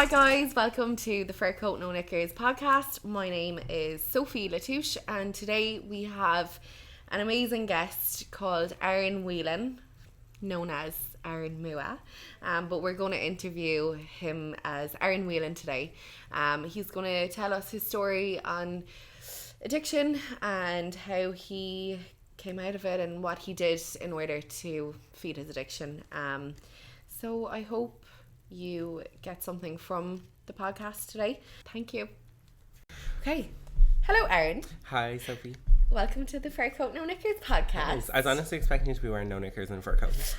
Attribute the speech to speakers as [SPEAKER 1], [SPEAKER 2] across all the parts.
[SPEAKER 1] Hi guys, welcome to the Fur Coat No Knickers podcast. My name is Sophie La Touche and today we have an amazing guest called Aron Whelan, known as Aron Whelan, but we're going to interview him as Aron Whelan today. He's going to tell us his story on addiction and how he came out of it and what he did in order to feed his addiction. So I hope you get something from the podcast today. Thank you. Okay. Hello, Aron.
[SPEAKER 2] Hi, Sophie.
[SPEAKER 1] Welcome to the Fur Coat No Knickers podcast.
[SPEAKER 2] I was honestly expecting you to be wearing no knickers and fur coats.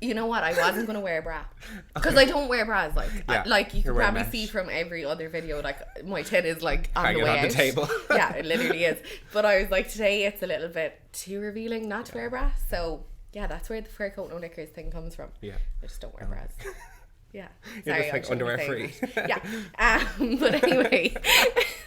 [SPEAKER 1] You know what? I wasn't going to wear a bra. Because I don't wear bras. Like you can probably see from every other video, like my tit is like on
[SPEAKER 2] hanging
[SPEAKER 1] the way
[SPEAKER 2] on
[SPEAKER 1] out.
[SPEAKER 2] the table.
[SPEAKER 1] Yeah, it literally is. But I was like, today it's a little bit too revealing not to wear a bra. So yeah, that's where the Fur Coat No Knickers thing comes from.
[SPEAKER 2] Yeah.
[SPEAKER 1] I just don't wear bras. Yeah.
[SPEAKER 2] You're
[SPEAKER 1] Sorry,
[SPEAKER 2] just like underwear free.
[SPEAKER 1] Yeah. But anyway,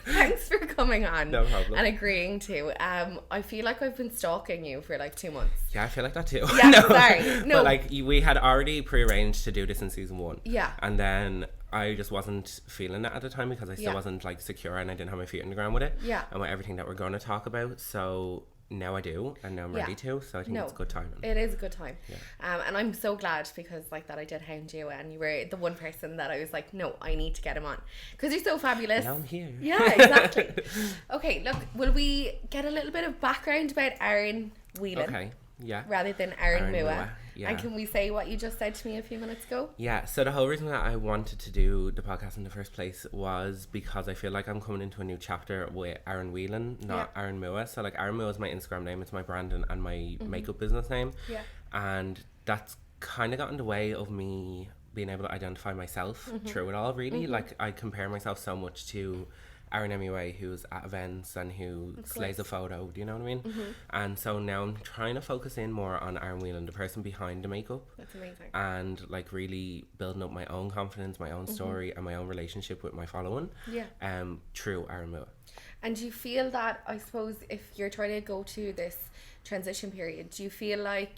[SPEAKER 1] thanks for coming on.
[SPEAKER 2] No problem.
[SPEAKER 1] And agreeing to. I feel like I've been stalking you for like 2 months.
[SPEAKER 2] Yeah, I feel like that too.
[SPEAKER 1] Yeah, sorry. No.
[SPEAKER 2] But like we had already prearranged to do this in season 1.
[SPEAKER 1] Yeah.
[SPEAKER 2] And then I just wasn't feeling it at the time because I still wasn't like secure and I didn't have my feet on the ground with it.
[SPEAKER 1] Yeah.
[SPEAKER 2] And with everything that we're going to talk about. So now I do, and now I'm ready to, so I think it's a good time.
[SPEAKER 1] It is a good time.
[SPEAKER 2] Yeah.
[SPEAKER 1] And I'm so glad because like that I did hound you and you were the one person that I was like, no, I need to get him on because you're so fabulous.
[SPEAKER 2] Now I'm here.
[SPEAKER 1] Yeah, exactly. Okay, look, will we get a little bit of background about Aron Whelan?
[SPEAKER 2] Okay, yeah.
[SPEAKER 1] Rather than Aron Whelan.
[SPEAKER 2] Yeah.
[SPEAKER 1] And can we say what you just said to me a few minutes ago?
[SPEAKER 2] Yeah, so the whole reason that I wanted to do the podcast in the first place was because I feel like I'm coming into a new chapter with Aron Whelan, not Aron Whelan. So like Aron Whelan is my Instagram name, it's my brand and my makeup business name. Yeah. And that's kind of got in the way of me being able to identify myself through it all, really. Like I compare myself so much to Aron MUA, who's at events and who slays a photo, do you know what I mean? And so now I'm trying to focus in more on Aron Whelan, the person behind the makeup.
[SPEAKER 1] That's amazing.
[SPEAKER 2] And like really building up my own confidence, my own story and my own relationship with my following. Yeah. Through Aron Whelan.
[SPEAKER 1] And do you feel that, I suppose, if you're trying to go to this transition period, do you feel like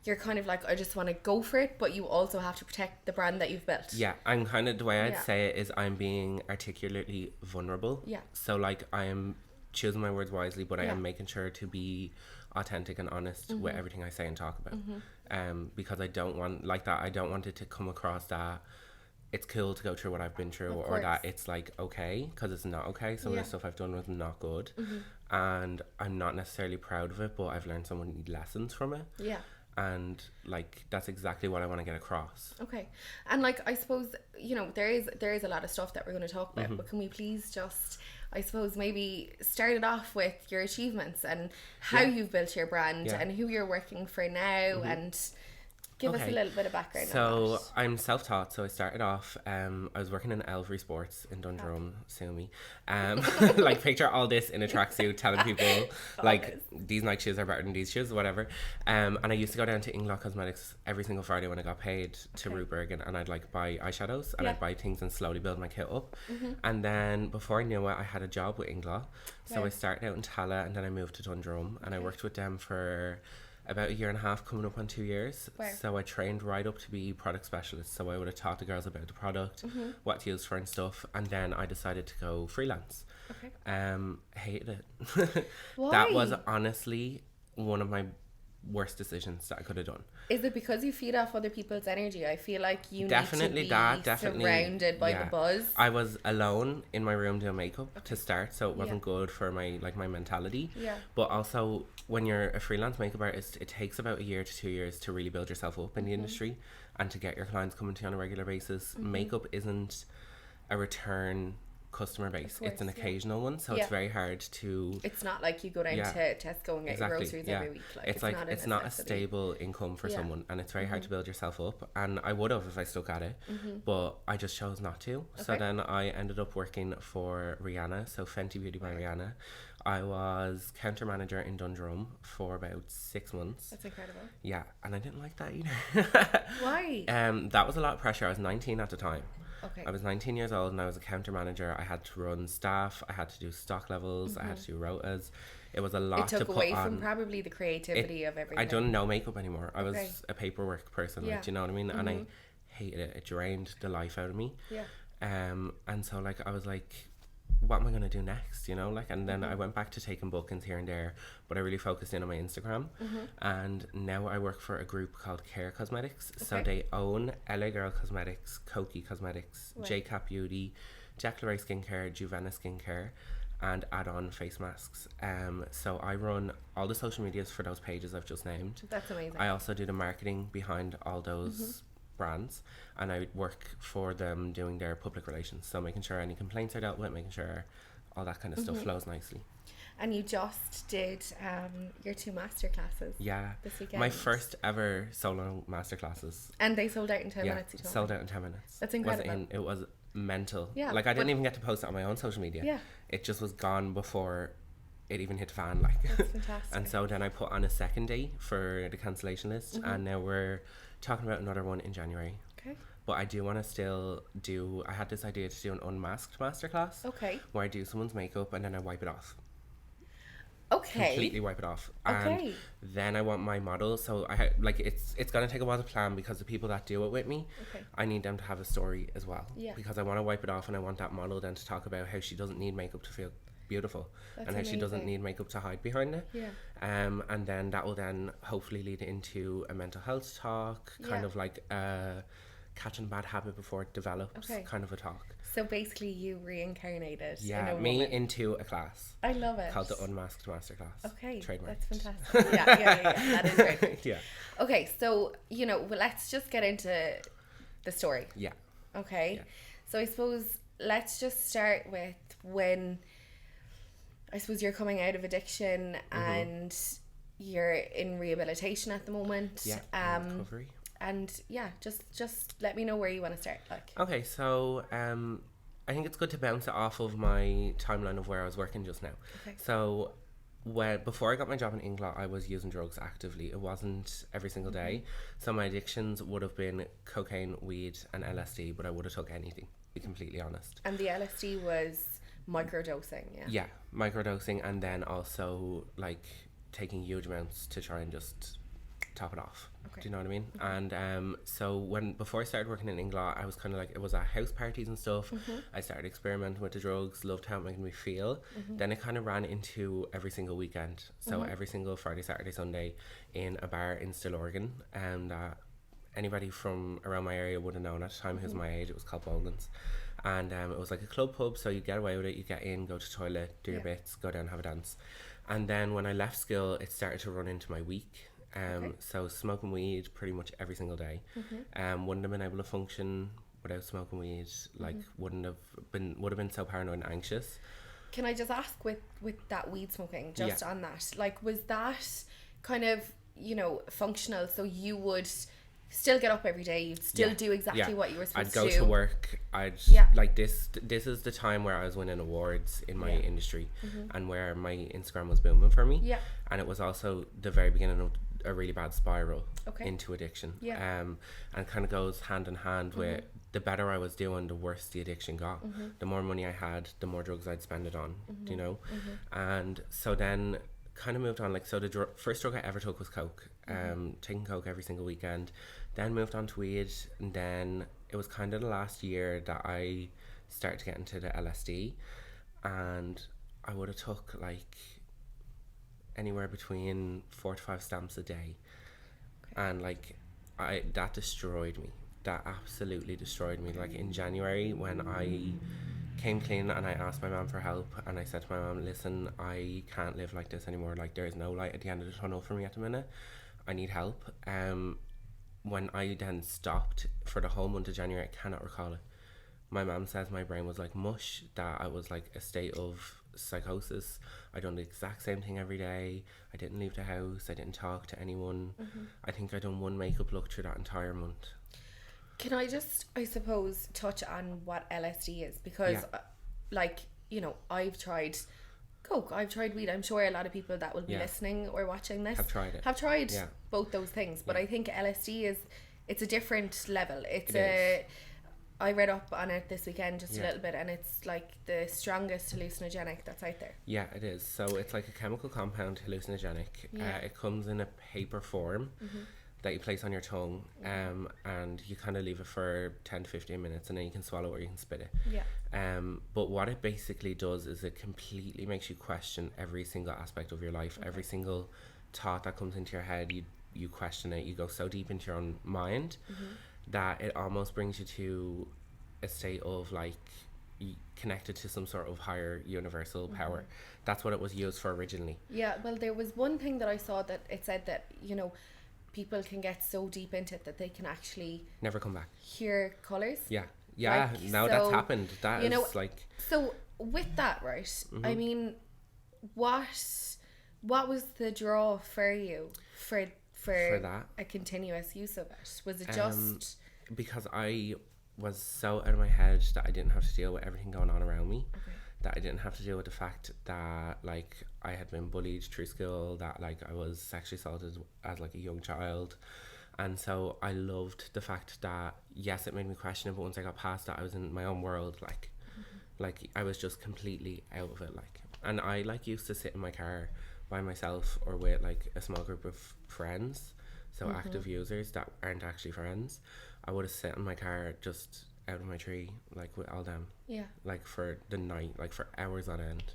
[SPEAKER 1] you're kind of like, I just want to go for it, but you also have to protect the brand that you've built?
[SPEAKER 2] Yeah, I'm kind of, the way I'd say it is I'm being articulately vulnerable. Yeah. So like I am choosing my words wisely, but I am making sure to be authentic and honest with everything I say and talk about. Because I don't want, like that, I don't want it to come across that it's cool to go through what I've been through or that it's like okay, because it's not okay. Some of the stuff I've done was not good and I'm not necessarily proud of it, but I've learned so many lessons from it. Yeah. And like that's exactly what I want to get across. Okay.
[SPEAKER 1] And like I suppose, you know, there is a lot of stuff that we're going to talk about, but can we please just, I suppose, maybe start it off with your achievements and how you've built your brand and who you're working for now and give us a little bit of background on that.
[SPEAKER 2] So I'm self-taught, so I started off, I was working in Elvery Sports in Dundrum, sue me. Like picture all this in a tracksuit telling people like these Nike shoes are better than these shoes, whatever. And I used to go down to NAURA Cosmetics every single Friday when I got paid to Root Bergen, and I'd like buy eyeshadows and I'd buy things and slowly build my kit up. And then before I knew it, I had a job with Ingla. So I started out in Tala and then I moved to Dundrum and I worked with them for about 1.5 years, coming up on 2 years. So I trained right up to be product specialist. So I would have taught the girls about the product, what to use for and stuff. And then I decided to go freelance. Hated it.
[SPEAKER 1] Why?
[SPEAKER 2] That was honestly one of my worst decisions that I could have done.
[SPEAKER 1] Is it because you feed off other people's energy? I feel like you
[SPEAKER 2] definitely
[SPEAKER 1] need to be surrounded by the buzz.
[SPEAKER 2] I was alone in my room doing makeup to start, so it wasn't good for my mentality. Yeah. But also, when you're a freelance makeup artist, it takes about 1 to 2 years to really build yourself up in the industry and to get your clients coming to you on a regular basis. Makeup isn't a return customer base, it's an occasional one, so it's very hard to,
[SPEAKER 1] it's not like you go down to Tesco and get your groceries every week. Like,
[SPEAKER 2] it's not a stable income for someone, and it's very hard to build yourself up, and I would have if I stuck at it, but I just chose not to. So then I ended up working for Rihanna, so Fenty Beauty by Rihanna. I was counter manager in Dundrum for about 6 months.
[SPEAKER 1] That's incredible.
[SPEAKER 2] Yeah, and I didn't like that either.
[SPEAKER 1] Why?
[SPEAKER 2] That was a lot of pressure. I was 19 at the time.
[SPEAKER 1] Okay.
[SPEAKER 2] I was 19 years old and I was a counter manager. I had to run staff, I had to do stock levels, I had to do rotas. It was a lot to put on.
[SPEAKER 1] It took away from probably the creativity of everything.
[SPEAKER 2] I didn't know makeup anymore. I was a paperwork person, like, do you know what I mean? And I hated it. It drained the life out of me. Yeah. And so like I was like, what am I going to do next, you know, like, and then I went back to taking bookings here and there, but I really focused in on my Instagram. And now I work for a group called NAURA Cosmetics. So they own LA Girl Cosmetics, Koki Cosmetics, JCap Beauty, Declaray Skincare, Juvena Skincare, and Aron face masks. So I run all the social medias for those pages I've just named.
[SPEAKER 1] That's amazing.
[SPEAKER 2] I also do the marketing behind all those brands, and I work for them doing their public relations, so making sure any complaints are dealt with, making sure all that kind of stuff flows nicely.
[SPEAKER 1] And you just did your 2 masterclasses this weekend.
[SPEAKER 2] My first ever solo masterclasses,
[SPEAKER 1] and they sold out in 10 minutes.
[SPEAKER 2] Sold out in 10 minutes.
[SPEAKER 1] That's incredible.
[SPEAKER 2] It was mental.
[SPEAKER 1] Like
[SPEAKER 2] I didn't even get to post it on my own social media. It just was gone before it even hit the fan, like.
[SPEAKER 1] That's fantastic.
[SPEAKER 2] And so then I put on a second day for the cancellation list, and now we're talking about another one in January.
[SPEAKER 1] Okay.
[SPEAKER 2] But I do want to still do, I had this idea to do an unmasked masterclass.
[SPEAKER 1] Okay.
[SPEAKER 2] Where I do someone's makeup and then I wipe it off.
[SPEAKER 1] Okay.
[SPEAKER 2] Completely wipe it off.
[SPEAKER 1] Okay.
[SPEAKER 2] And then I want my model, so I like it's going to take a while to plan, because the people that do it with me, I need them to have a story as well. Because I want to wipe it off, and I want that model then to talk about how she doesn't need makeup to feel beautiful.
[SPEAKER 1] That's
[SPEAKER 2] and how
[SPEAKER 1] amazing.
[SPEAKER 2] she doesn't need makeup to hide behind it. And then that will then hopefully lead into a mental health talk, kind of like catching a bad habit before it develops, kind of a talk.
[SPEAKER 1] So basically you reincarnated
[SPEAKER 2] me
[SPEAKER 1] woman.
[SPEAKER 2] Into a class.
[SPEAKER 1] I love it.
[SPEAKER 2] Called the Unmasked Masterclass.
[SPEAKER 1] Okay,
[SPEAKER 2] trademark.
[SPEAKER 1] that's fantastic. Yeah, that is great.
[SPEAKER 2] Yeah.
[SPEAKER 1] Okay, so let's just get into the story.
[SPEAKER 2] Yeah.
[SPEAKER 1] Okay. So I suppose let's just start with when I suppose you're coming out of addiction and you're in rehabilitation at the moment.
[SPEAKER 2] Yeah. Recovery.
[SPEAKER 1] And just let me know where you want to start. Like.
[SPEAKER 2] Okay, so I think it's good to bounce it off of my timeline of where I was working just now.
[SPEAKER 1] Okay.
[SPEAKER 2] So before I got my job in England, I was using drugs actively. It wasn't every single day. So my addictions would have been cocaine, weed, and LSD, but I would have took anything, to be completely honest.
[SPEAKER 1] And the LSD was microdosing,
[SPEAKER 2] Yeah, microdosing, and then also like taking huge amounts to try and just top it off. Do you know what I mean? And so before I started working in England, I was kind of like, it was at house parties and stuff. I started experimenting with the drugs, loved how it made me feel. Then it kind of ran into every single weekend, so every single Friday, Saturday, Sunday in a bar in Stillorgan, and anybody from around my area would have known at the time who's my age. It was called Boland's, and it was like a club pub, so you get away with it, you get in, go to the toilet, do your bits, go down, have a dance. And then when I left school, it started to run into my week. So smoking weed pretty much every single day. Wouldn't have been able to function without smoking weed. Like would have been so paranoid and anxious.
[SPEAKER 1] Can I just ask with that weed smoking, just on that, like, was that kind of functional? So you would still get up every day, you'd still do exactly what you were supposed to do.
[SPEAKER 2] I'd go to work, like this is the time where I was winning awards in my industry, and where my Instagram was booming for me, and it was also the very beginning of a really bad spiral into addiction, and kind of goes hand in hand with the better I was doing, the worse the addiction got. The more money I had, the more drugs I'd spend it on, you know. And so then kind of moved on, like, so the first drug I ever took was coke, taking coke every single weekend, then moved on to weed, and then it was kind of the last year that I started to get into the LSD, and I would have took like anywhere between 4 to 5 stamps a day, and like that destroyed me. That absolutely destroyed me. Like in January, when I came clean and I asked my mum for help, and I said to my mum, listen, I can't live like this anymore. Like, there is no light at the end of the tunnel for me at the minute. I need help. When I then stopped for the whole month of January, I cannot recall it. My mum says my brain was like mush, that I was like a state of psychosis. I done the exact same thing every day. I didn't leave the house. I didn't talk to anyone. I think I done one makeup look through that entire month.
[SPEAKER 1] Can I just, I suppose, touch on what LSD is? Because, like, you know, I've tried coke, I've tried weed. I'm sure a lot of people that will be listening or watching this have tried both those things. But I think LSD it's a different level. I read up on it this weekend just a little bit, and it's like the strongest hallucinogenic that's out there.
[SPEAKER 2] Yeah, it is. So it's like a chemical compound hallucinogenic. It comes in a paper form that you place on your tongue, and you kind of leave it for 10 to 15 minutes, and then you can swallow or you can spit it.
[SPEAKER 1] Yeah.
[SPEAKER 2] But what it basically does is it completely makes you question every single aspect of your life. Every single thought that comes into your head, you question it. You go so deep into your own mind that it almost brings you to a state of like connected to some sort of higher universal power. That's what it was used for originally.
[SPEAKER 1] Yeah, well, there was one thing that I saw that it said that, you know, people can get so deep into it that they can actually
[SPEAKER 2] Never come back.
[SPEAKER 1] hear colours.
[SPEAKER 2] Yeah,
[SPEAKER 1] Like,
[SPEAKER 2] no, that's happened. That
[SPEAKER 1] you
[SPEAKER 2] is
[SPEAKER 1] know,
[SPEAKER 2] like...
[SPEAKER 1] So with that, right, I mean, what was the draw for you for
[SPEAKER 2] that?
[SPEAKER 1] a continuous use of it? Was it just...
[SPEAKER 2] Because I was so out of my head that I didn't have to deal with everything going on around me. That I didn't have to deal with the fact that like I had been bullied through school, that like I was sexually assaulted as like a young child. And so I loved the fact that, yes, it made me question it, but once I got past that, I was in my own world, like I was just completely out of it, like. And I like used to sit in my car by myself or with like a small group of friends, so active users that aren't actually friends. I would have sat in my car just out of my tree, like with all them, like for the night, like for hours on end.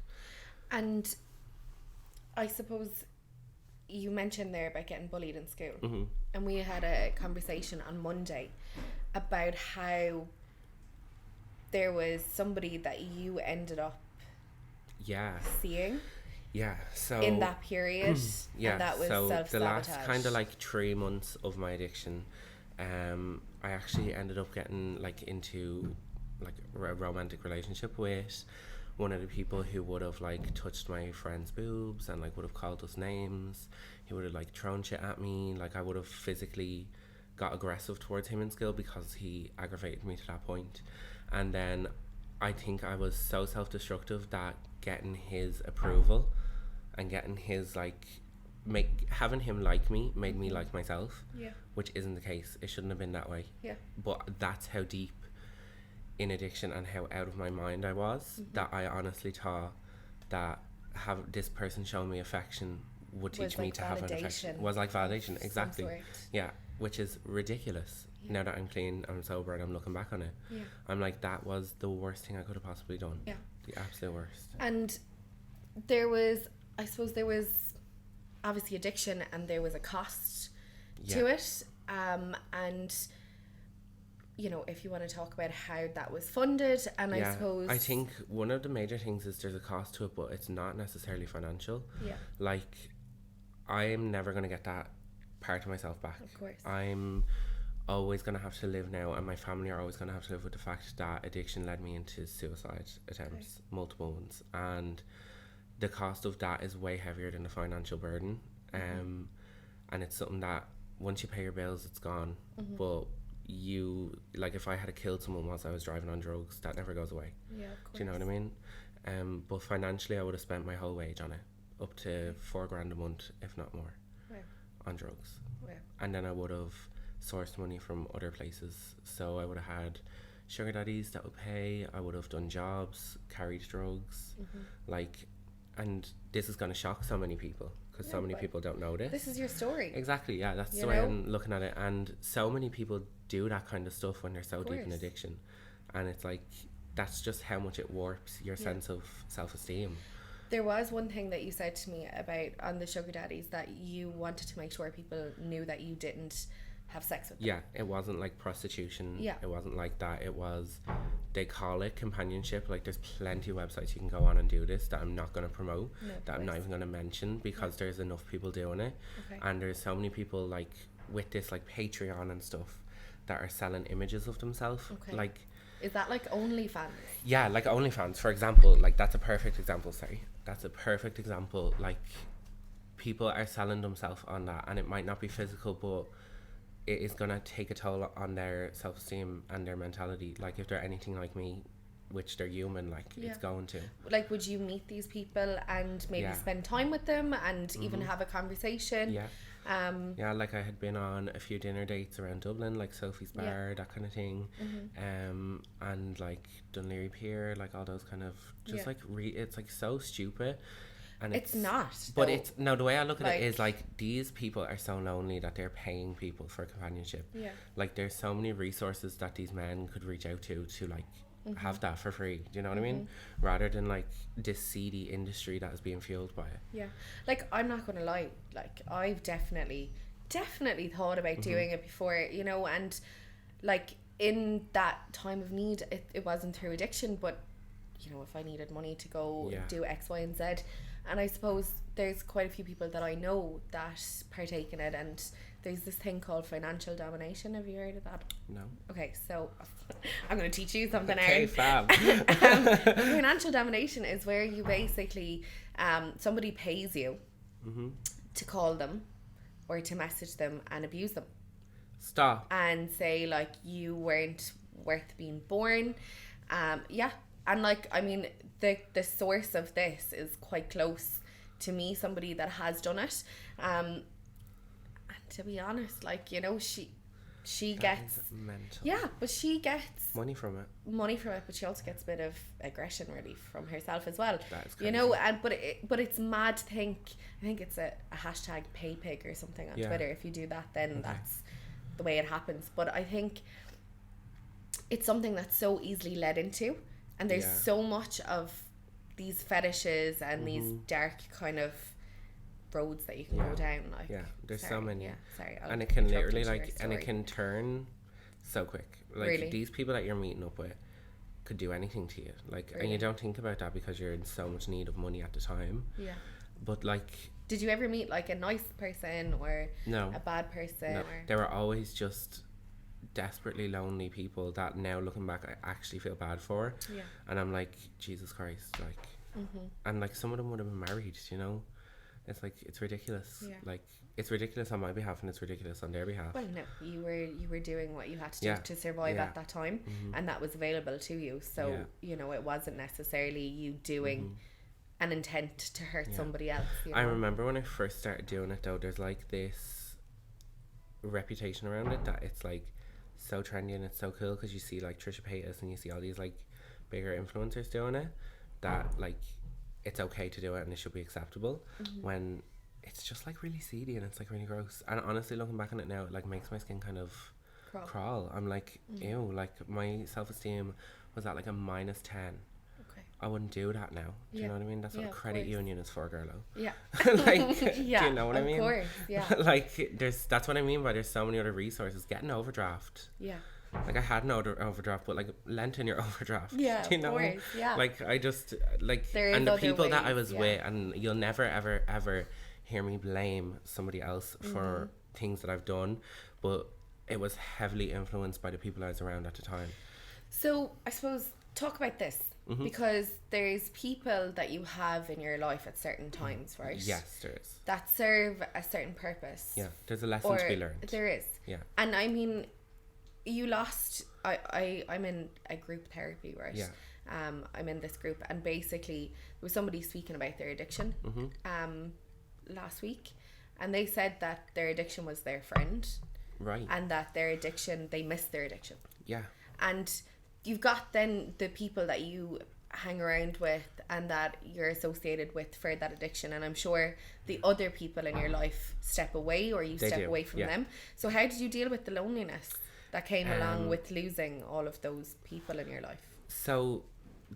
[SPEAKER 1] And I suppose you mentioned there about getting bullied in school, and we had a conversation on Monday about how there was somebody that you ended up seeing
[SPEAKER 2] so
[SPEAKER 1] in that period, and that was
[SPEAKER 2] so
[SPEAKER 1] self-sabotage.
[SPEAKER 2] the last kind of like 3 months of my addiction, I actually ended up getting like into like a romantic relationship with one of the people who would have like touched my friend's boobs and like would have called us names. He would have like thrown shit at me. Like I would have physically got aggressive towards him in school because he aggravated me to that point. And then I think I was so self-destructive that getting his approval and getting his like having him like me made me like myself, which isn't the case. It shouldn't have been that way. But that's how deep in addiction and how out of my mind I was, that I honestly thought that have this person showing me affection would teach me to have an affection. Was like validation, exactly. Yeah, which is ridiculous. Now that I'm clean, I'm sober, and I'm looking back on it, I'm like, that was the worst thing I could have possibly done. The absolute worst.
[SPEAKER 1] And there was obviously addiction, and there was a cost to it, and you know, if you want to talk about how that was funded, and I suppose
[SPEAKER 2] I think one of the major things is there's a cost to it, but it's not necessarily financial. Like I'm never going to get that part of myself back.
[SPEAKER 1] Of course.
[SPEAKER 2] I'm always going to have to live now, and my family are always going to have to live with the fact that addiction led me into suicide attempts, multiple ones, and the cost of that is way heavier than the financial burden. And it's something that once you pay your bills, it's gone. But you, like, if I had killed someone whilst I was driving on drugs, that never goes away.
[SPEAKER 1] Of course.
[SPEAKER 2] Do you know what I mean? But financially, I would have spent my whole wage on it, up to $4,000 a month, if not more, on drugs. And then I would have sourced money from other places. So I would have had sugar daddies that would pay. I would have done jobs, carried drugs, like. And this is going to shock so many people, because so many people don't know this.
[SPEAKER 1] This is your story.
[SPEAKER 2] Exactly, yeah, that's the way I'm looking at it. And so many people do that kind of stuff when they're so deep in addiction. And it's like, that's just how much it warps your sense of self-esteem.
[SPEAKER 1] There was one thing that you said to me about on the sugar daddies, that you wanted to make sure people knew that you didn't have sex with them.
[SPEAKER 2] Yeah, it wasn't like prostitution. It wasn't like that. It was, they call it companionship. Like there's plenty of websites you can go on and do this that I'm not going to promote, that I'm not even going to mention, because there's enough people doing it. And there's so many people like with this like Patreon and stuff that are selling images of themselves. Like,
[SPEAKER 1] is that like OnlyFans?
[SPEAKER 2] Yeah, like OnlyFans, for example. Like that's a perfect example. That's a perfect example. Like people are selling themselves on that, and it might not be physical, but it is gonna take a toll on their self-esteem and their mentality. Like if they're anything like me, which they're human, like it's going to.
[SPEAKER 1] Like, would you meet these people and maybe spend time with them and even have a conversation?
[SPEAKER 2] Yeah, like I had been on a few dinner dates around Dublin, like Sophie's Bar, that kind of thing, and like Dunleary Pier, like all those kind of just like it's like so stupid. And
[SPEAKER 1] it's not.
[SPEAKER 2] But
[SPEAKER 1] though.
[SPEAKER 2] it's no. The way I look at
[SPEAKER 1] Like-
[SPEAKER 2] it is like these people are so lonely that they're paying people for companionship.
[SPEAKER 1] Yeah.
[SPEAKER 2] Like there's so many resources that these men could reach out to like have that for free. Do you know what I mean? Rather than like this seedy industry that is being fueled by it.
[SPEAKER 1] Yeah. Like, I'm not gonna lie, like, I've definitely thought about doing it before, you know, and like in that time of need, it wasn't through addiction, but you know, if I needed money to go do X, Y, and Z, and I suppose there's quite a few people that I know that partake in it, and there's this thing called financial domination. Have you heard of that?
[SPEAKER 2] No.
[SPEAKER 1] Okay, so I'm going to teach you something,
[SPEAKER 2] Okay,
[SPEAKER 1] Aaron.
[SPEAKER 2] fab.
[SPEAKER 1] Financial domination is where you basically, somebody pays you to call them or to message them and abuse them.
[SPEAKER 2] Stop.
[SPEAKER 1] And say, like, you weren't worth being born. Yeah. And, like, I mean, the source of this is quite close to me, somebody that has done it. And to be honest, like, you know, she gets
[SPEAKER 2] mental.
[SPEAKER 1] Yeah, but she gets
[SPEAKER 2] money from it,
[SPEAKER 1] but she also gets a bit of aggression really from herself as well.
[SPEAKER 2] That is crazy.
[SPEAKER 1] You know, and but it's mad to think. I think it's a hashtag paypig or something on Twitter. If you do that, then that's the way it happens. But I think it's something that's so easily led into, and there's so much of these fetishes and these dark kind of roads that you can go down. Like,
[SPEAKER 2] there's so many.
[SPEAKER 1] Yeah, sorry.
[SPEAKER 2] And it can literally like, and it can turn so quick. Like
[SPEAKER 1] Really?
[SPEAKER 2] These people that you're meeting up with could do anything to you. Like,
[SPEAKER 1] Really?
[SPEAKER 2] and you don't think about that because you're in so much need of money at the time.
[SPEAKER 1] Yeah.
[SPEAKER 2] But like,
[SPEAKER 1] did you ever meet like a nice person or
[SPEAKER 2] no,
[SPEAKER 1] a bad person?
[SPEAKER 2] no.
[SPEAKER 1] Or...
[SPEAKER 2] There were always just desperately lonely people that now looking back I actually feel bad for.
[SPEAKER 1] Yeah.
[SPEAKER 2] And I'm like, Jesus Christ, like, and like some of them would have been married, you know. It's like, it's ridiculous.
[SPEAKER 1] Yeah.
[SPEAKER 2] Like, it's ridiculous on my behalf and it's ridiculous on their behalf.
[SPEAKER 1] Well, no, you were doing what you had to do to survive at that time, and that was available to you. So you know, it wasn't necessarily you doing an intent to hurt somebody else. You know?
[SPEAKER 2] I remember when I first started doing it though, there's like this reputation around it that it's like so trendy and it's so cool because you see like Trisha Paytas and you see all these like bigger influencers doing it, that like it's okay to do it and it should be acceptable, when it's just like really seedy and it's like really gross. And honestly, looking back on it now, it like makes my skin kind of crawl. I'm like, ew, like my self-esteem was at like a -10.
[SPEAKER 1] Okay.
[SPEAKER 2] I wouldn't do that now. Do you know what I mean? That's what a credit union is for, girlo.
[SPEAKER 1] Yeah.
[SPEAKER 2] Like, do you know what I mean?
[SPEAKER 1] Of course, yeah.
[SPEAKER 2] Like, that's what I mean by there's so many other resources. Get an overdraft.
[SPEAKER 1] Yeah.
[SPEAKER 2] Like, I had an overdraft, but like, lent in your overdraft.
[SPEAKER 1] Yeah,
[SPEAKER 2] do you know?
[SPEAKER 1] of course, yeah.
[SPEAKER 2] Like, I just, like,
[SPEAKER 1] There is
[SPEAKER 2] and the
[SPEAKER 1] other
[SPEAKER 2] people that I
[SPEAKER 1] ways,
[SPEAKER 2] was with, and you'll never, ever, ever hear me blame somebody else for things that I've done, but it was heavily influenced by the people I was around at the time.
[SPEAKER 1] So, I suppose, talk about this. Because there's people that you have in your life at certain times, right?
[SPEAKER 2] Yes, there is.
[SPEAKER 1] That serve a certain purpose.
[SPEAKER 2] Yeah, there's a lesson to be learned.
[SPEAKER 1] There is.
[SPEAKER 2] Yeah.
[SPEAKER 1] And I mean, you lost... I'm in a group therapy, right?
[SPEAKER 2] Yeah.
[SPEAKER 1] I'm in this group, and basically there was somebody speaking about their addiction last week, and they said that their addiction was their friend.
[SPEAKER 2] Right.
[SPEAKER 1] And that their addiction, they missed their addiction.
[SPEAKER 2] Yeah.
[SPEAKER 1] And you've got then the people that you hang around with and that you're associated with for that addiction, and I'm sure the other people in your life step away, or you step away from them. So how did you deal with the loneliness that came along with losing all of those people in your life?
[SPEAKER 2] So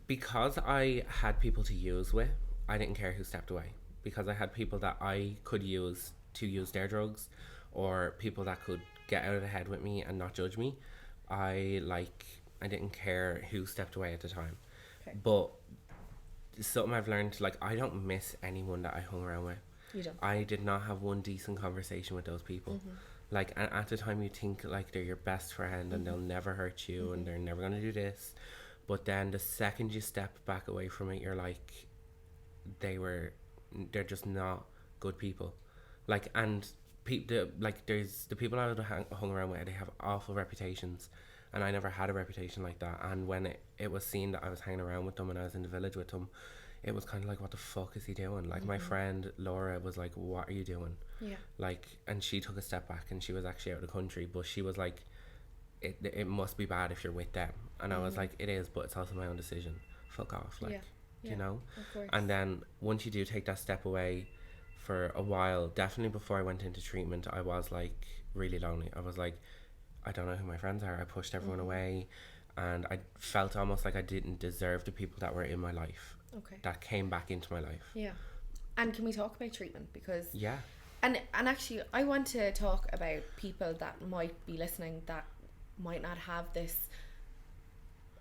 [SPEAKER 2] because I had people to use with, I didn't care who stepped away, because I had people that I could use to use their drugs, or people that could get out of the head with me and not judge me. I didn't care who stepped away at the time. Okay. But something I've learned, like, I don't miss anyone that I hung around with.
[SPEAKER 1] You don't?
[SPEAKER 2] I did not have one decent conversation with those people. Like, and at the time you think like they're your best friend and they'll never hurt you and they're never going to do this, but then the second you step back away from it, you're like, they're just not good people. Like, and there's the people I would have hung around with, they have awful reputations, and I never had a reputation like that. And when it was seen that I was hanging around with them and I was in the village with them, it was kind of like, what the fuck is he doing? Like, my friend Laura was like, what are you doing? Yeah. Like, and she took a step back, and she was actually out of the country, but she was like, it must be bad if you're with them. And I was like, it is, but it's also my own decision. Fuck off. Like, you know?
[SPEAKER 1] Of course.
[SPEAKER 2] And then once you do take that step away for a while, definitely before I went into treatment, I was like really lonely. I was like, I don't know who my friends are. I pushed everyone away, and I felt almost like I didn't deserve the people that were in my life.
[SPEAKER 1] Okay.
[SPEAKER 2] That came back into my life.
[SPEAKER 1] Yeah. And can we talk about treatment? Because
[SPEAKER 2] yeah.
[SPEAKER 1] And actually, I want to talk about people that might be listening that might not have this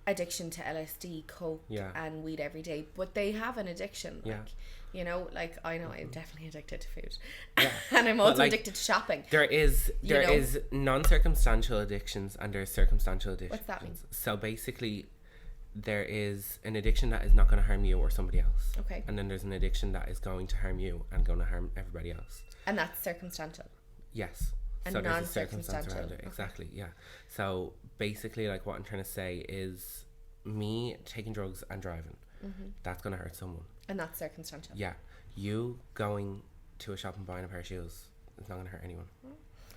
[SPEAKER 1] addiction to LSD, coke, and weed every day, but they have an addiction.
[SPEAKER 2] Yeah.
[SPEAKER 1] Like, you know, like I know I'm definitely addicted to food,
[SPEAKER 2] Yeah.
[SPEAKER 1] and I'm also addicted to shopping.
[SPEAKER 2] There is non-circumstantial addictions and there's circumstantial addictions.
[SPEAKER 1] What's that mean?
[SPEAKER 2] So basically, there is an addiction that is not going to harm you or somebody else.
[SPEAKER 1] Okay.
[SPEAKER 2] And then there's an addiction that is going to harm you and going to harm everybody else.
[SPEAKER 1] And that's circumstantial.
[SPEAKER 2] Yes.
[SPEAKER 1] And
[SPEAKER 2] so there's a circumstance
[SPEAKER 1] non-circumstantial.
[SPEAKER 2] around it. Exactly. Yeah. So basically, like what I'm trying to say is, me taking drugs and driving, that's going to hurt someone.
[SPEAKER 1] And that's circumstantial.
[SPEAKER 2] Yeah. You going to a shop and buying a pair of shoes, it's not going to hurt anyone.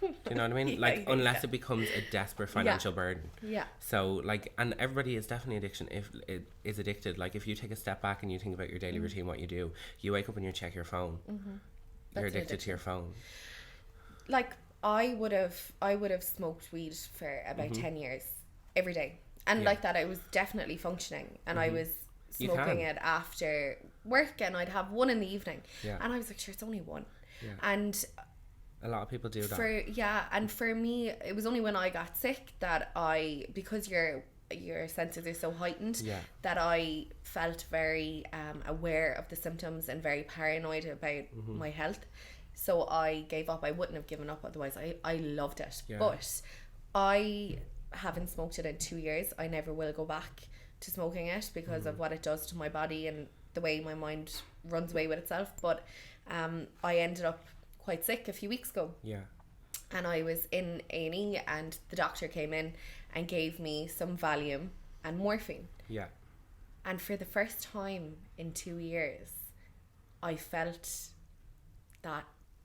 [SPEAKER 2] Do you know what I mean? Unless it becomes a desperate financial burden.
[SPEAKER 1] Yeah.
[SPEAKER 2] So like, and everybody is definitely addiction. If it is addicted, like if you take a step back and you think about your daily routine, what you do, you wake up and you check your phone. You're addicted to your phone.
[SPEAKER 1] Like I would have smoked weed for about 10 years every day, and like that I was definitely functioning, and I was smoking it after work, and I'd have one in the evening, and I was like, sure, it's only one. And
[SPEAKER 2] a lot of people do that.
[SPEAKER 1] And for me, it was only when I got sick that because your senses are so heightened, that I felt very aware of the symptoms and very paranoid about my health. So I gave up. I wouldn't have given up otherwise. I loved it. But I haven't smoked it in 2 years. I never will go back to smoking it because of what it does to my body and the way my mind runs away with itself. But I ended up quite sick a few weeks ago. Yeah. And I was in A&E, and the doctor came in and gave me some Valium and morphine. Yeah. And for the first time in 2 years, I felt that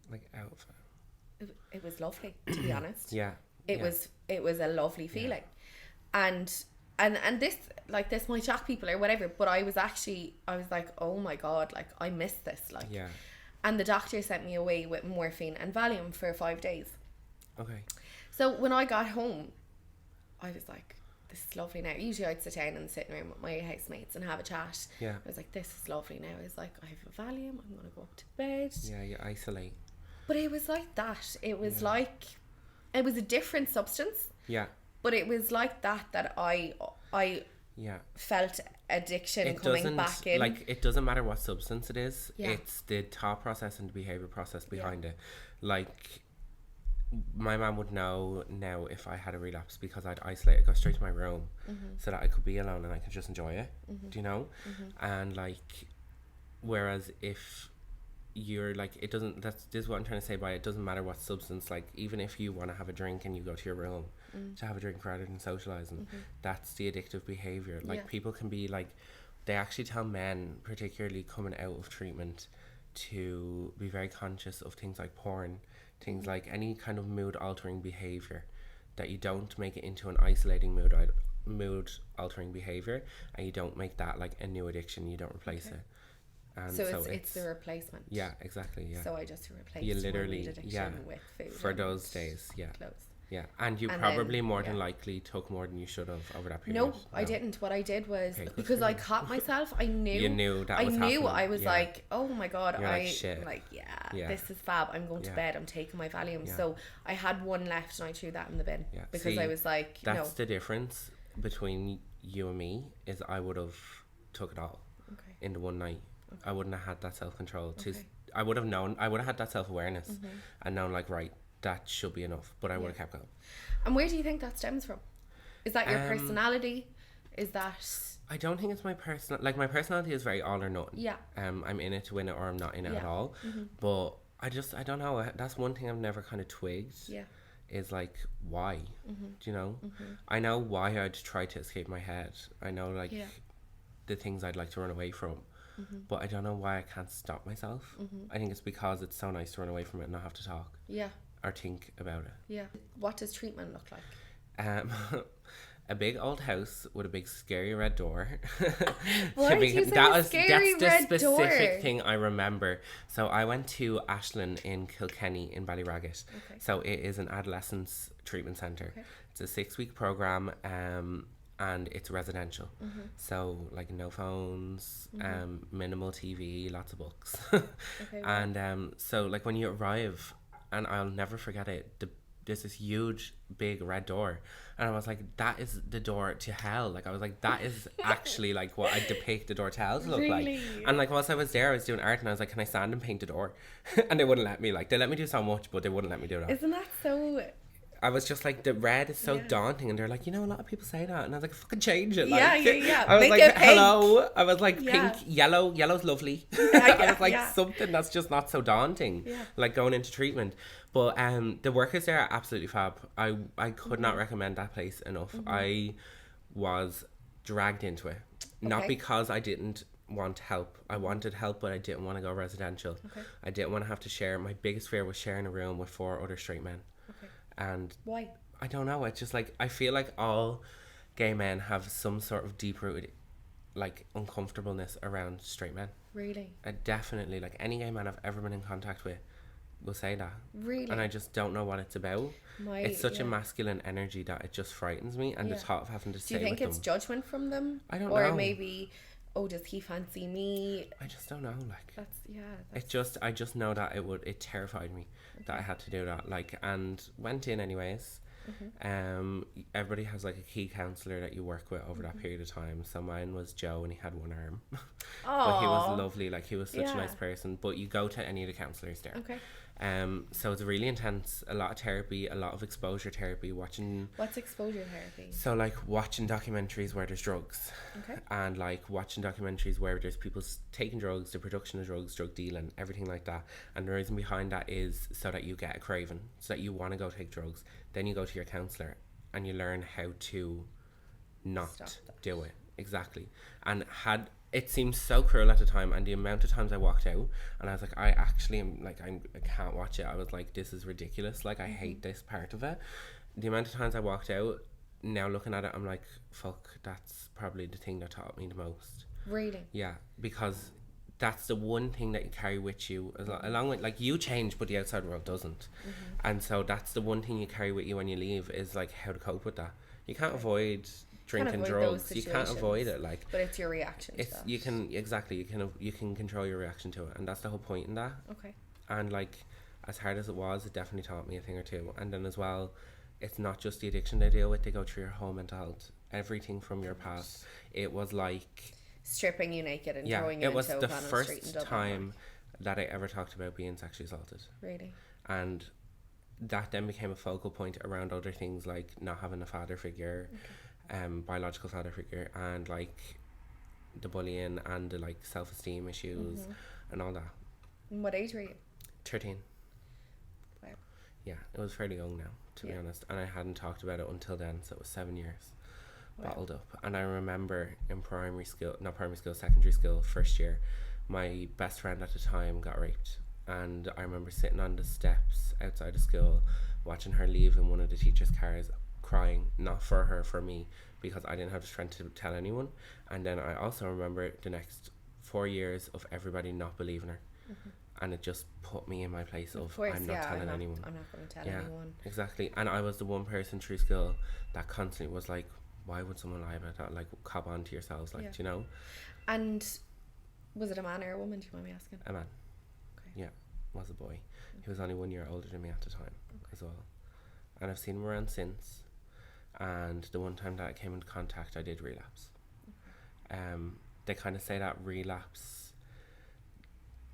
[SPEAKER 2] like out of
[SPEAKER 1] it was lovely, to be honest. It was a lovely feeling. And this might shock people or whatever, but I was like, oh my god, like I miss this, like. Yeah. And the doctor sent me away with morphine and Valium for 5 days. Okay. So when I got home, I was like, this is lovely now. Usually I'd sit down in the sitting room with my housemates and have a chat. Yeah. I was like, this is lovely now. I was like, I have a Valium, I'm going to go up to bed. Yeah, you isolate. But it was like that. It was like, it was a different substance. Yeah. But it was like that I felt addiction coming back in.
[SPEAKER 2] Like, it doesn't matter what substance it is. Yeah. It's the thought process and the behavior process behind it. Like, my mom would know now if I had a relapse because I'd isolate it, go straight to my room so that I could be alone and I could just enjoy it. Do you know? And like, whereas if you're like, it doesn't, this is what I'm trying to say by it doesn't matter what substance. Like, even if you want to have a drink and you go to your room to have a drink rather than socializing, that's the addictive behavior. Like, people can be like, they actually tell men, particularly coming out of treatment, to be very conscious of things like porn, things like any kind of mood altering behavior, that you don't make it into an isolating mood altering behavior, and you don't make that like a new addiction. You don't replace it. And
[SPEAKER 1] so it's the replacement.
[SPEAKER 2] Yeah, exactly. Yeah.
[SPEAKER 1] So I just replaced
[SPEAKER 2] you literally
[SPEAKER 1] my weed addiction with food
[SPEAKER 2] for those days. Yeah. Clothes. Yeah, and you probably more than likely took more than you should have over that period.
[SPEAKER 1] No, I didn't. What I did was, because I caught myself, I knew.
[SPEAKER 2] You knew that was happening.
[SPEAKER 1] I was like, oh my god,
[SPEAKER 2] You're like, shit.
[SPEAKER 1] Like, this is fab. I'm going to bed. I'm taking my Valium. Yeah. So I had one left and I threw that in the bin because I was like,
[SPEAKER 2] that's the difference between you and me, is I would have took it all in the one night. Okay. I wouldn't have had that self-control. I would have known. I would have had that self-awareness and known, like, right, that should be enough, but I would have kept going.
[SPEAKER 1] And where do you think that stems from? Is that your personality? Is that...
[SPEAKER 2] I don't think it's my my personality is very all or nothing. Yeah. I'm in it to win it, or I'm not in it at all. But I don't know. That's one thing I've never kind of twigged. Yeah. Is like, why? Do you know? I know why I'd try to escape my head. I know, like, the things I'd like to run away from. But I don't know why I can't stop myself. I think it's because it's so nice to run away from it and not have to talk. Yeah. Or think about it.
[SPEAKER 1] Yeah. What does treatment look like?
[SPEAKER 2] A big old house with a big scary red door.
[SPEAKER 1] Why did you say that's the
[SPEAKER 2] specific thing I remember. So I went to Ashland in Kilkenny in Ballyragget.
[SPEAKER 1] Okay.
[SPEAKER 2] So it is an adolescence treatment centre. Okay. It's a 6-week programme, and it's residential. So like no phones, minimal TV, lots of books. Okay, and so like when you arrive, and I'll never forget it, there's this huge big red door, and I was like, that is the door to hell. Like I was like, that is actually like what I depict the door to hell to look like. And like whilst I was there, I was doing art, and I was like, can I stand and paint the door? And they wouldn't let me. Like they let me do so much, but they wouldn't let me do that.
[SPEAKER 1] Isn't that so?
[SPEAKER 2] I was just like, the red is so daunting, and they're like, you know, a lot of people say that, and I was like, fucking change it. Like,
[SPEAKER 1] yeah.
[SPEAKER 2] I was
[SPEAKER 1] Make
[SPEAKER 2] like,
[SPEAKER 1] it pink.
[SPEAKER 2] hello. I was like, pink, yellow's lovely. I was like, something that's just not so daunting, like going into treatment. But the workers there are absolutely fab. I could not recommend that place enough. I was dragged into it, not because I didn't want help. I wanted help, but I didn't want to go residential. I didn't want to have to share. My biggest fear was sharing a room with 4 other straight men. And
[SPEAKER 1] why?
[SPEAKER 2] I don't know. It's just like, I feel like all gay men have some sort of deep-rooted like uncomfortableness around straight men.
[SPEAKER 1] Really?
[SPEAKER 2] Definitely. Like any gay man I've ever been in contact with will say that.
[SPEAKER 1] Really?
[SPEAKER 2] And I just don't know what it's about. It's such a masculine energy that it just frightens me, and the thought of having to say.
[SPEAKER 1] Do you think it's judgment from them?
[SPEAKER 2] I don't know.
[SPEAKER 1] Or maybe, oh, does he fancy me?
[SPEAKER 2] I just don't know. Like
[SPEAKER 1] that's
[SPEAKER 2] I just know that it terrified me that I had to do that. Like, and went in anyways. Everybody has like a key counselor that you work with over that period of time. So mine was Joe, and he had one arm. But he was lovely. Like he was such a nice person. But you go to any of the counselors there.
[SPEAKER 1] Okay.
[SPEAKER 2] So it's really intense. A lot of therapy, a lot of exposure therapy.
[SPEAKER 1] What's exposure therapy?
[SPEAKER 2] So like watching documentaries where there's drugs.
[SPEAKER 1] Okay.
[SPEAKER 2] And like watching documentaries where there's people taking drugs, the production of drugs, drug dealing, everything like that. And the reason behind that is so that you get a craving, so that you want to go take drugs. Then you go to your counsellor and you learn how to not do it. Exactly. And it seemed so cruel at the time, and the amount of times I walked out and I was like, I actually am like, I can't watch it. I was like, this is ridiculous. Like I hate this part of it. The amount of times I walked out, now looking at it, I'm like, fuck, that's probably the thing that taught me the most.
[SPEAKER 1] Really?
[SPEAKER 2] Yeah, because that's the one thing that you carry with you, along with, like, you change, but the outside world doesn't. And so that's the one thing you carry with you when you leave, is like how to cope with that. You can't avoid drinking drugs. You can't avoid it, like.
[SPEAKER 1] But it's your reaction to that.
[SPEAKER 2] You can control your reaction to it, and that's the whole point in that.
[SPEAKER 1] Okay.
[SPEAKER 2] And like, as hard as it was, it definitely taught me a thing or two. And then as well, it's not just the addiction they deal with; they go through your whole mental health, everything from your past. It was like
[SPEAKER 1] stripping you naked and throwing you into a street in Dublin. It was the first time that I ever talked about being sexually assaulted. Really?
[SPEAKER 2] And that then became a focal point around other things, like not having a father figure, biological father figure, and like the bullying and the like self-esteem issues and all that.
[SPEAKER 1] And what age were you?
[SPEAKER 2] 13.
[SPEAKER 1] Wow.
[SPEAKER 2] Yeah, it was fairly young now, to be honest, and I hadn't talked about it until then, so it was 7 years bottled up. And I remember in secondary school, first year, my best friend at the time got raped, and I remember sitting on the steps outside of school watching her leave in one of the teachers' cars, crying, not for her, for me, because I didn't have the strength to tell anyone. And then I also remember the next 4 years of everybody not believing her, and it just put me in my place of I'm not telling anyone.
[SPEAKER 1] I'm not going to tell anyone.
[SPEAKER 2] Exactly. And I was the one person through school that constantly was like, why would someone lie about that? Like, cop on to yourselves, like, do you know?
[SPEAKER 1] And was it a man or a woman, do you mind me asking?
[SPEAKER 2] A man.
[SPEAKER 1] Okay.
[SPEAKER 2] Yeah, was a boy. He was only 1 year older than me at the time as well. And I've seen him around since. And the one time that I came into contact, I did relapse. They kind of say that relapse,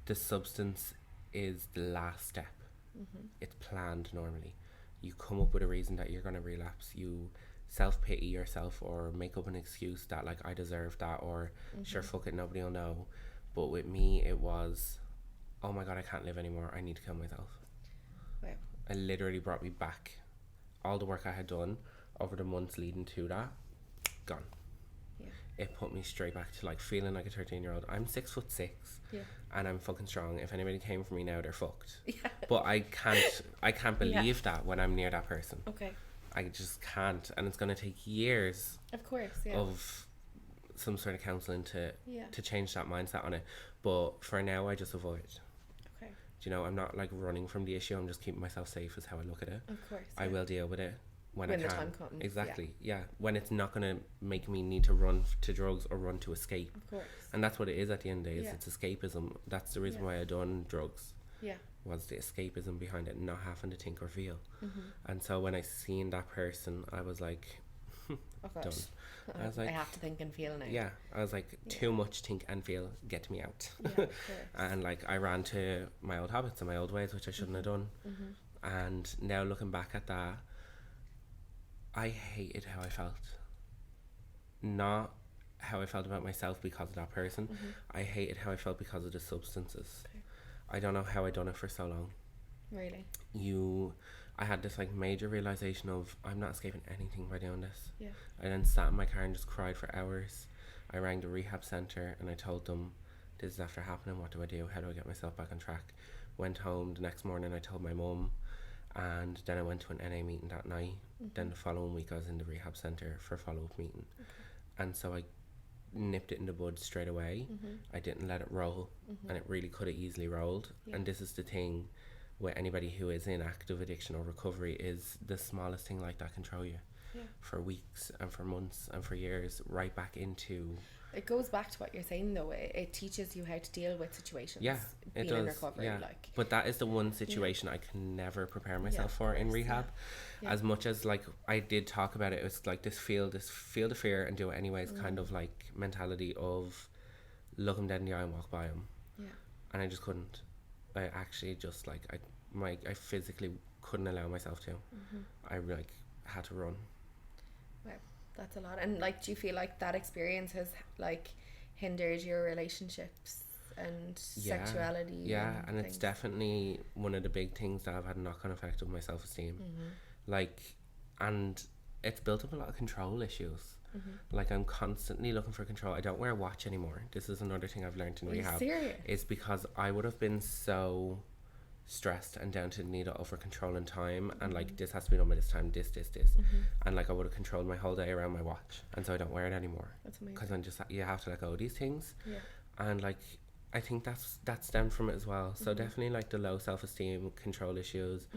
[SPEAKER 2] the substance is the last step. It's planned normally. You come up with a reason that you're going to relapse. You self-pity yourself or make up an excuse that like, I deserve that, or sure, fuck it, nobody will know. But with me, it was, oh my god, I can't live anymore, I need to kill myself.
[SPEAKER 1] Wow.
[SPEAKER 2] It literally brought me back. All the work I had done over the months leading to that, gone. It put me straight back to like feeling like a 13-year-old. I'm 6'6", and I'm fucking strong. If anybody came for me now, they're fucked. But I can't believe that when I'm near that person.
[SPEAKER 1] Okay.
[SPEAKER 2] I just can't, and it's going to take years
[SPEAKER 1] Of course, yeah.
[SPEAKER 2] of some sort of counselling to
[SPEAKER 1] Yeah.
[SPEAKER 2] change that mindset on it. But for now, I just avoid.
[SPEAKER 1] Okay.
[SPEAKER 2] Do you know, I'm not like running from the issue. I'm just keeping myself safe is how I look at it.
[SPEAKER 1] Of course.
[SPEAKER 2] I will deal with it when I
[SPEAKER 1] the
[SPEAKER 2] can.
[SPEAKER 1] time comes.
[SPEAKER 2] Exactly. Yeah. When it's not going to make me need to run to drugs or run to escape.
[SPEAKER 1] Of course.
[SPEAKER 2] And that's what it is at the end of the day.
[SPEAKER 1] Yeah.
[SPEAKER 2] It's escapism. That's the reason
[SPEAKER 1] Yeah.
[SPEAKER 2] why I done drugs.
[SPEAKER 1] Yeah.
[SPEAKER 2] Was the escapism behind it, not having to think or feel.
[SPEAKER 1] Mm-hmm.
[SPEAKER 2] And so when I seen that person, I was like,
[SPEAKER 1] Oh gosh.
[SPEAKER 2] done. I was like,
[SPEAKER 1] I have to think and feel now.
[SPEAKER 2] yeah, I was like, too much think and feel, get me out.
[SPEAKER 1] Yeah, of course.
[SPEAKER 2] And like I ran to my old habits and my old ways, which I shouldn't have done.
[SPEAKER 1] Mm-hmm.
[SPEAKER 2] And now looking back at that, I hated how I felt. Not how I felt about myself because of that person.
[SPEAKER 1] Mm-hmm.
[SPEAKER 2] I hated how I felt because of the substances.
[SPEAKER 1] Okay.
[SPEAKER 2] I don't know how I done it for so long.
[SPEAKER 1] Really?
[SPEAKER 2] I had this like major realization of I'm not escaping anything by doing this.
[SPEAKER 1] Yeah.
[SPEAKER 2] I then sat in my car and just cried for hours. I rang the rehab centre and I told them, this is after happening, what do I do? How do I get myself back on track? Went home the next morning, I told my mum, and then I went to an NA meeting that night.
[SPEAKER 1] Mm-hmm.
[SPEAKER 2] Then the following week I was in the rehab centre for a follow-up meeting.
[SPEAKER 1] Okay.
[SPEAKER 2] And so I nipped it in the bud straight away.
[SPEAKER 1] Mm-hmm.
[SPEAKER 2] I didn't let it roll,
[SPEAKER 1] Mm-hmm.
[SPEAKER 2] and it really could have easily rolled.
[SPEAKER 1] Yeah.
[SPEAKER 2] And this is the thing with anybody who is in active addiction or recovery, is the smallest thing like that can throw you
[SPEAKER 1] Yeah.
[SPEAKER 2] for weeks and for months and for years right back into.
[SPEAKER 1] It goes back to what you're saying though. It teaches you how to deal with situations.
[SPEAKER 2] Yeah, it
[SPEAKER 1] being in
[SPEAKER 2] does.
[SPEAKER 1] recovery,
[SPEAKER 2] Yeah.
[SPEAKER 1] like.
[SPEAKER 2] But that is the one situation I can never prepare myself
[SPEAKER 1] of
[SPEAKER 2] for in
[SPEAKER 1] course,
[SPEAKER 2] rehab.
[SPEAKER 1] Yeah.
[SPEAKER 2] As much as like I did talk about it, it was like this feel the fear and do it anyways kind of like mentality of look him dead in the eye and walk by him.
[SPEAKER 1] Yeah.
[SPEAKER 2] And I just couldn't. I actually just like I physically couldn't allow myself to. I like had to run.
[SPEAKER 1] Wow, that's a lot. And like, do you feel like that experience has like hindered your relationships and
[SPEAKER 2] Yeah,
[SPEAKER 1] sexuality?
[SPEAKER 2] Yeah, and it's
[SPEAKER 1] things?
[SPEAKER 2] definitely one of the big things that I've had a knock-on effect on my self-esteem. Like, and it's built up a lot of control issues. Like, I'm constantly looking for control. I don't wear a watch anymore. This is another thing I've learned in
[SPEAKER 1] Are you
[SPEAKER 2] rehab.
[SPEAKER 1] serious?
[SPEAKER 2] Is because I would have been so stressed and down to the need over control and time, and like this has to be done by this time, this and like I would have controlled my whole day around my watch, and so I don't wear it anymore.
[SPEAKER 1] That's amazing.
[SPEAKER 2] Because I'm just, you have to let go of these things.
[SPEAKER 1] Yeah.
[SPEAKER 2] And like I think that stemmed from it as well. So definitely like the low self-esteem, control issues,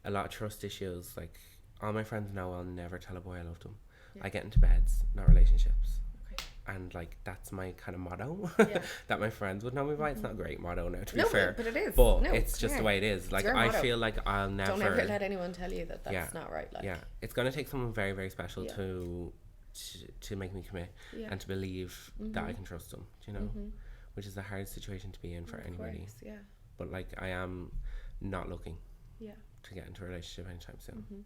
[SPEAKER 2] a lot of trust issues. Like all my friends know I'll never tell a boy I love them.
[SPEAKER 1] Yeah.
[SPEAKER 2] I get into beds, not relationships.
[SPEAKER 1] Okay.
[SPEAKER 2] And like that's my kind of motto.
[SPEAKER 1] Yeah.
[SPEAKER 2] That my friends would know me by. It's not a great motto now, to be
[SPEAKER 1] No,
[SPEAKER 2] fair,
[SPEAKER 1] but it is.
[SPEAKER 2] but
[SPEAKER 1] No,
[SPEAKER 2] it's just the way it is. Like
[SPEAKER 1] your
[SPEAKER 2] I
[SPEAKER 1] motto.
[SPEAKER 2] feel like I'll never
[SPEAKER 1] Don't ever let anyone tell you that that's
[SPEAKER 2] Yeah.
[SPEAKER 1] not right. Like.
[SPEAKER 2] yeah, it's gonna take someone very, very special
[SPEAKER 1] Yeah.
[SPEAKER 2] to make me commit
[SPEAKER 1] Yeah.
[SPEAKER 2] and to believe that I can trust them, do you know, which is a hard situation to be in for
[SPEAKER 1] Of
[SPEAKER 2] anybody.
[SPEAKER 1] course, yeah.
[SPEAKER 2] But like I am not looking
[SPEAKER 1] Yeah.
[SPEAKER 2] to get into a relationship anytime soon.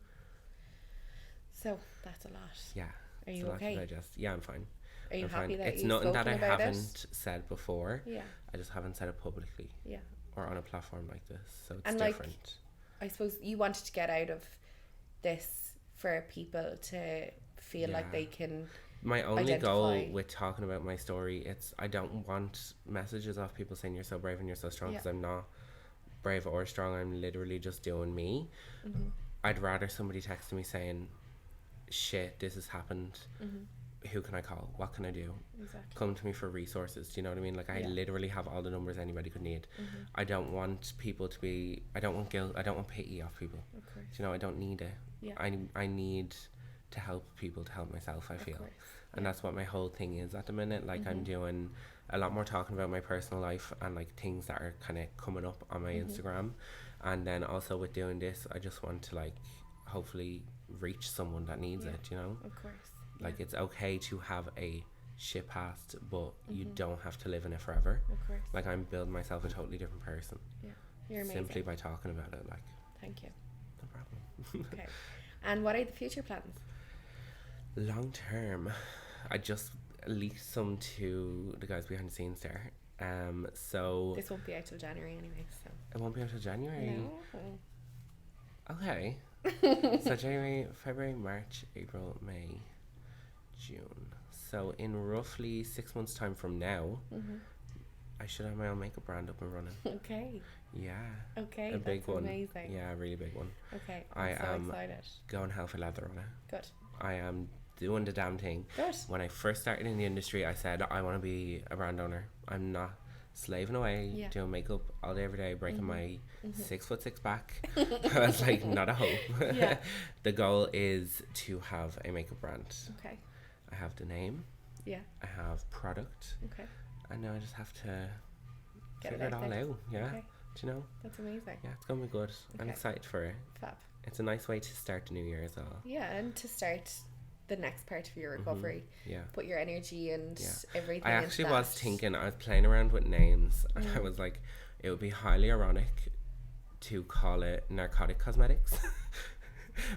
[SPEAKER 1] So that's a lot.
[SPEAKER 2] Yeah,
[SPEAKER 1] Are
[SPEAKER 2] it's
[SPEAKER 1] you
[SPEAKER 2] a lot
[SPEAKER 1] okay?
[SPEAKER 2] to digest. Yeah, I'm fine.
[SPEAKER 1] Are you
[SPEAKER 2] I'm
[SPEAKER 1] happy
[SPEAKER 2] fine.
[SPEAKER 1] that
[SPEAKER 2] It's
[SPEAKER 1] you've
[SPEAKER 2] nothing that
[SPEAKER 1] spoken
[SPEAKER 2] I
[SPEAKER 1] about
[SPEAKER 2] haven't said before.
[SPEAKER 1] it? Yeah.
[SPEAKER 2] I just haven't said it publicly
[SPEAKER 1] Yeah.
[SPEAKER 2] or on a platform like this, so it's
[SPEAKER 1] And, like,
[SPEAKER 2] different.
[SPEAKER 1] I suppose you wanted to get out of this for people to feel like
[SPEAKER 2] Yeah.
[SPEAKER 1] they can.
[SPEAKER 2] My only goal
[SPEAKER 1] identify.
[SPEAKER 2] with talking about my story, I don't want messages off people saying you're so brave and you're so strong,
[SPEAKER 1] Yeah.
[SPEAKER 2] because I'm not brave or strong. I'm literally just doing me. I'd rather somebody text me saying, shit, this has happened. Who can I call? What can I do?
[SPEAKER 1] Exactly.
[SPEAKER 2] Come to me for resources. Do you know what I mean? Like I
[SPEAKER 1] Yeah.
[SPEAKER 2] literally have all the numbers anybody could need. I don't want people to be, I don't want guilt, I don't want pity off people.
[SPEAKER 1] Of course.
[SPEAKER 2] Do you know, I don't need it.
[SPEAKER 1] Yeah.
[SPEAKER 2] I need to help people to help myself, I feel.
[SPEAKER 1] course.
[SPEAKER 2] And that's what my whole thing is at the minute. Like I'm doing a lot more talking about my personal life and like things that are kind of coming up on my Instagram. And then also with doing this, I just want to like hopefully reach someone that needs
[SPEAKER 1] Yeah.
[SPEAKER 2] it, you know?
[SPEAKER 1] Of course.
[SPEAKER 2] Like it's okay to have a shit past, but you don't have to live in it forever.
[SPEAKER 1] Of course.
[SPEAKER 2] Like I'm building myself a totally different person
[SPEAKER 1] Yeah. You're amazing.
[SPEAKER 2] simply by talking about it. Like
[SPEAKER 1] Thank you.
[SPEAKER 2] no problem.
[SPEAKER 1] Okay. And what are the future plans?
[SPEAKER 2] Long term, I just leaked some to the guys behind the scenes there. So
[SPEAKER 1] This won't be out till January anyway, so.
[SPEAKER 2] it won't be until January.
[SPEAKER 1] No.
[SPEAKER 2] Okay. So January, February, March, April, May, June. So in roughly 6 months' time from now, I should have my own makeup brand up and running.
[SPEAKER 1] Okay.
[SPEAKER 2] Yeah.
[SPEAKER 1] Okay.
[SPEAKER 2] A big one.
[SPEAKER 1] Amazing.
[SPEAKER 2] Yeah, a really big one.
[SPEAKER 1] Okay.
[SPEAKER 2] I
[SPEAKER 1] am so
[SPEAKER 2] am
[SPEAKER 1] excited.
[SPEAKER 2] going hell for leather on it.
[SPEAKER 1] Good.
[SPEAKER 2] I am doing the damn thing.
[SPEAKER 1] Good.
[SPEAKER 2] When I first started in the industry, I said I want to be a brand owner. I'm not slaving away doing makeup all day every day, breaking my 6'6" back. I was like, not a hope.
[SPEAKER 1] Yeah.
[SPEAKER 2] The goal is to have a makeup brand.
[SPEAKER 1] Okay.
[SPEAKER 2] I have the name.
[SPEAKER 1] Yeah.
[SPEAKER 2] I have product.
[SPEAKER 1] Okay.
[SPEAKER 2] And now I just have to
[SPEAKER 1] Get
[SPEAKER 2] figure it all
[SPEAKER 1] there.
[SPEAKER 2] out. Yeah.
[SPEAKER 1] Okay.
[SPEAKER 2] Do you know?
[SPEAKER 1] That's amazing.
[SPEAKER 2] Yeah, it's gonna be good. I'm
[SPEAKER 1] Okay.
[SPEAKER 2] excited for it.
[SPEAKER 1] Fab.
[SPEAKER 2] It's a nice way to start the new year as well.
[SPEAKER 1] Yeah, and to start the next part of your recovery.
[SPEAKER 2] Yeah.
[SPEAKER 1] Put your energy and everything
[SPEAKER 2] I
[SPEAKER 1] into
[SPEAKER 2] actually
[SPEAKER 1] that.
[SPEAKER 2] was thinking, I was playing around with names, and I was like, it would be highly ironic to call it Narcotic Cosmetics.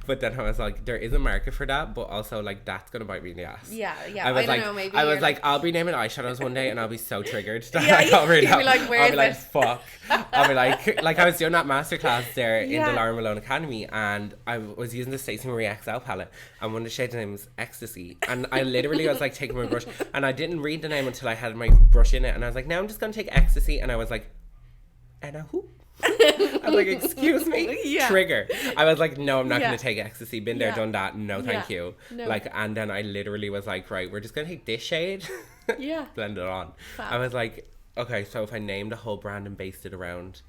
[SPEAKER 2] But then I was like, there is a market for that, but also like that's gonna bite me in the ass.
[SPEAKER 1] Yeah.
[SPEAKER 2] I was
[SPEAKER 1] don't
[SPEAKER 2] like,
[SPEAKER 1] know, maybe
[SPEAKER 2] I was
[SPEAKER 1] you're
[SPEAKER 2] like, I'll be naming eyeshadows one day, and I'll be so triggered that
[SPEAKER 1] Yeah,
[SPEAKER 2] I can't read
[SPEAKER 1] you'll be
[SPEAKER 2] out.
[SPEAKER 1] like, where
[SPEAKER 2] I'll
[SPEAKER 1] is
[SPEAKER 2] be like,
[SPEAKER 1] it?
[SPEAKER 2] fuck. I'll be like I was doing that masterclass there in
[SPEAKER 1] Yeah.
[SPEAKER 2] the Laura Malone Academy, and I was using the Stacey Marie XL palette, and one of the shades name was Ecstasy, and I literally was like taking my brush, and I didn't read the name until I had my brush in it, and I was like, now I'm just gonna take Ecstasy, and I was like, and a who? I was like, excuse me?
[SPEAKER 1] Yeah.
[SPEAKER 2] Trigger. I was like, no, I'm not
[SPEAKER 1] Yeah.
[SPEAKER 2] going to take Ecstasy. Been there,
[SPEAKER 1] Yeah.
[SPEAKER 2] done that. No, thank
[SPEAKER 1] Yeah.
[SPEAKER 2] you.
[SPEAKER 1] No.
[SPEAKER 2] Like, and then I literally was like, right, we're just going to take this shade.
[SPEAKER 1] Yeah.
[SPEAKER 2] Blend it on.
[SPEAKER 1] Fab.
[SPEAKER 2] I was like, okay, so if I named a whole brand and based it around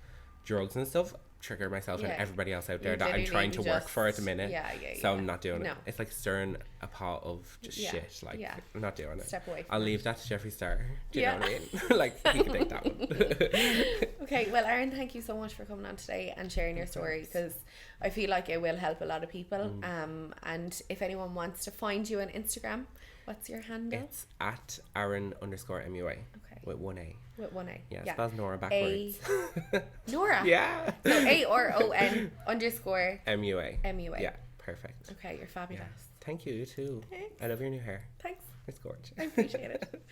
[SPEAKER 2] drugs and stuff, trigger myself and
[SPEAKER 1] Yeah.
[SPEAKER 2] everybody else out there
[SPEAKER 1] You
[SPEAKER 2] that I'm
[SPEAKER 1] literally
[SPEAKER 2] trying to work
[SPEAKER 1] just-
[SPEAKER 2] for at the minute.
[SPEAKER 1] Yeah.
[SPEAKER 2] So I'm not doing
[SPEAKER 1] No.
[SPEAKER 2] it. It's like stirring a pot of just
[SPEAKER 1] Yeah.
[SPEAKER 2] shit. Like,
[SPEAKER 1] Yeah.
[SPEAKER 2] I'm not doing it.
[SPEAKER 1] Step away from
[SPEAKER 2] I'll
[SPEAKER 1] it.
[SPEAKER 2] leave that to Jeffree Star. Do you
[SPEAKER 1] Yeah.
[SPEAKER 2] know what I mean? Like, he can take that one.
[SPEAKER 1] Okay, well, Aron, thank you so much for coming on today and sharing your story, because I feel like it will help a lot of people. And if anyone wants to find you on Instagram, what's your handle?
[SPEAKER 2] It's at Aron_MUA.
[SPEAKER 1] Okay.
[SPEAKER 2] With one A.
[SPEAKER 1] With one A.
[SPEAKER 2] Yeah, it spells Nora backwards.
[SPEAKER 1] Nora.
[SPEAKER 2] Yeah.
[SPEAKER 1] So ARON_MUA.
[SPEAKER 2] MUA. Yeah, perfect.
[SPEAKER 1] Okay, you're fabulous.
[SPEAKER 2] Thank you, you too.
[SPEAKER 1] Thanks.
[SPEAKER 2] I love your new hair.
[SPEAKER 1] Thanks.
[SPEAKER 2] It's gorgeous.
[SPEAKER 1] I appreciate it.